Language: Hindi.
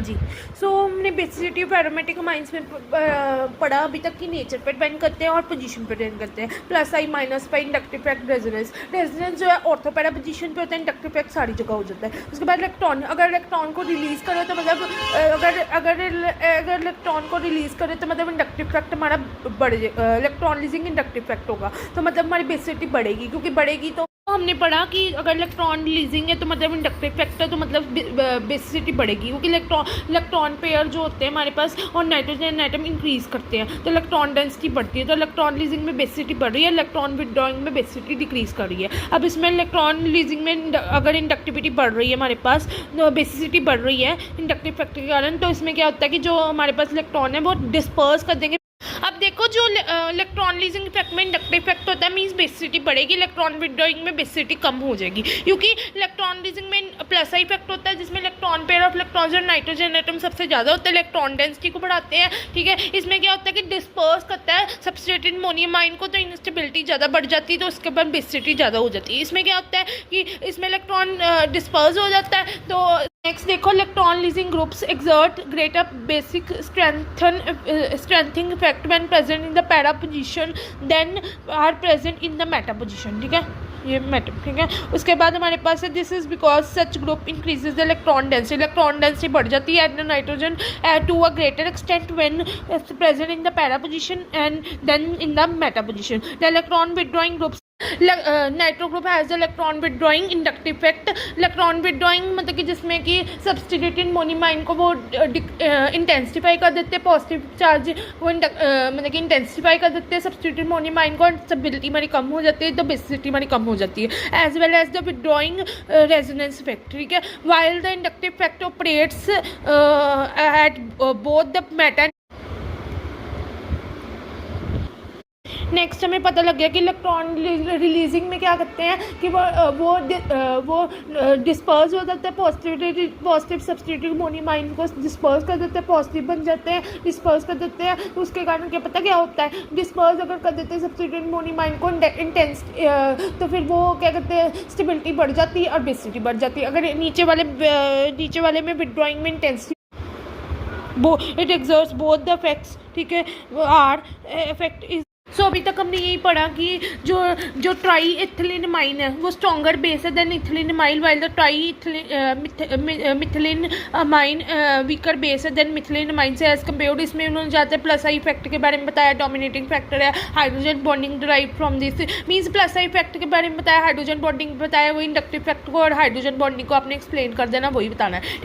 जी। सो हमने बेसिसिटी ऑफ एरोमेटिक अमाइंस में पढ़ा अभी तक कि नेचर पर डिपेंड करते हैं और पोजीशन पर डिपेंड करते हैं, plus I minus pi, inductive fact, resonance. Resonance जो है ऑर्थो पैरा पोजीशन पे होता है, इंडक्टिव फैक्ट सारी जगह हो जाता है। उसके बाद इलेक्ट्रॉन, अगर इलेक्ट्रॉन को रिलीज़ करो तो मतलब अगर इलेक्ट्रॉन को रिलीज़ करें तो मतलब इंडक्टिव फैक्ट हमारा बढ़ जाए, इलेक्ट्रॉन रिलीजिंग इंडक्टिव फैक्ट होगा तो मतलब हमारी बेसिसिटी बढ़ेगी, क्योंकि बढ़ेगी तो हमने पढ़ा कि अगर इलेक्ट्रॉन रिलीजिंग है तो मतलब इंडक्टिव फैक्ट है तो मतलब बेसिसिटी बढ़ेगी, क्योंकि इलेक्ट्रॉन पेयर जो होते हैं हमारे पास और नाइट्रोजन एटम इंक्रीज़ करते हैं तो इलेक्ट्रॉन डेंसिटी बढ़ती है, तो इलेक्ट्रॉन रिलीजिंग में बेसिसिटी बढ़ रही है, इलेक्ट्रॉन विड्रॉइंग में बेसिसिटी डिक्रीज़ कर रही है। अब इसमें इलेक्ट्रॉन रिलीजिंग में अगर इंडक्टिविटी बढ़ रही है हमारे पास, बेसिसिटी बढ़ रही है इंडक्टिव फैक्ट के कारण, तो इसमें क्या होता है कि जो हमारे पास इलेक्ट्रॉन है वो डिस्पर्स कर देंगे। अब देखो जो इलेक्ट्रॉन रिलीजिंग इफेक्ट में इंडक्टिव इफेक्ट होता है मींस बेसिसिटी बढ़ेगी, इलेक्ट्रॉन विड्रॉइंग में बेसिसिटी कम हो जाएगी, क्योंकि इलेक्ट्रॉन रिलीजिंग में प्लस आई इफेक्ट होता है जिसमें इलेक्ट्रॉन पेयर ऑफ इलेक्ट्रॉन्स और नाइट्रोजन एटम सबसे ज़्यादा होता है, इलेक्ट्रॉन डेंसिटी को बढ़ाते हैं। ठीक है, इसमें क्या होता है कि डिस्पर्स करता है सब्सट्रेटेड अमोनियम आयन को, तो इंस्टेबिलिटी ज़्यादा बढ़ जाती है, तो उसके बाद बेसिसिटी ज़्यादा हो जाती है। इसमें क्या होता है कि इसमें इलेक्ट्रॉन डिस्पर्स हो जाता है। तो नेक्स्ट देखो, electron releasing groups exert greater basic strengthening effect when present in the para position then are present in the meta position. ठीक है, ये मेटा। ठीक है, उसके बाद हमारे पास है this is because such group increases the electron density, electron density बढ़ जाती है at nitrogen to a greater extent when present in the para position and then in the meta position. The electron withdrawing groups nitro group has electron withdrawing inductive effect. Electron withdrawing मतलब कि जिसमें कि सब्सटीट्यूटेड अमोनियम आयन को वो इंटेंसिफाई कर देते हैं, पॉजिटिव चार्ज वो मतलब कि इंटेंसिफाई कर देते हैं सब्सटीट्यूटेड अमोनियम आयन को, स्टेबिलिटी हमारी कम हो जाती है, तो बेसिसिटी हमारी कम हो जाती है, as well as the withdrawing resonance effect. ठीक है, while the inductive effect operates at both the meta. Next हमें पता लग गया कि इलेक्ट्रॉन रिलीजिंग में क्या करते हैं कि वो डिस्पर्स हो जाते हैं, पॉजिटिव सब्सटीट्यूटेड अमोनियम आयन को डिस्पर्स कर देते हैं, पॉजिटिव बन जाते हैं, डिस्पर्स कर देते हैं। तो उसके कारण क्या पता क्या होता है, डिस्पर्स अगर कर देते हैं सब्सटीट्यूटेड अमोनियम आयन को इंटेंस, तो फिर वो क्या करते हैं स्टेबिलिटी बढ़ जाती है और बेसिसिटी बढ़ जाती है। अगर नीचे वाले में विड्रॉइंग में intensity it exerts both the effects. ठीक है, आर इफेक्ट इज। सो अभी तक हमने यही पढ़ा कि जो ट्राई इथिलीन अमाइन है वो स्ट्रॉन्गर बेस है than ethylamine, while the trimethylamine weaker base है देन मिथिलीन अमाइन से एज कम्पेयर्ड। इसमें उन्होंने ज़्यादातर प्लस आई इफेक्ट के बारे में बताया, डोमिनेटिंग फैक्टर है hydrogen bonding derive from this means plus I effect के बारे में बताया, हाइड्रोजन बॉन्डिंग बताया, वो इंडक्टिव इफेक्ट को और हाइड्रोजन बॉन्डिंग को आपने एक्सप्लेन कर देना, वही बताना है।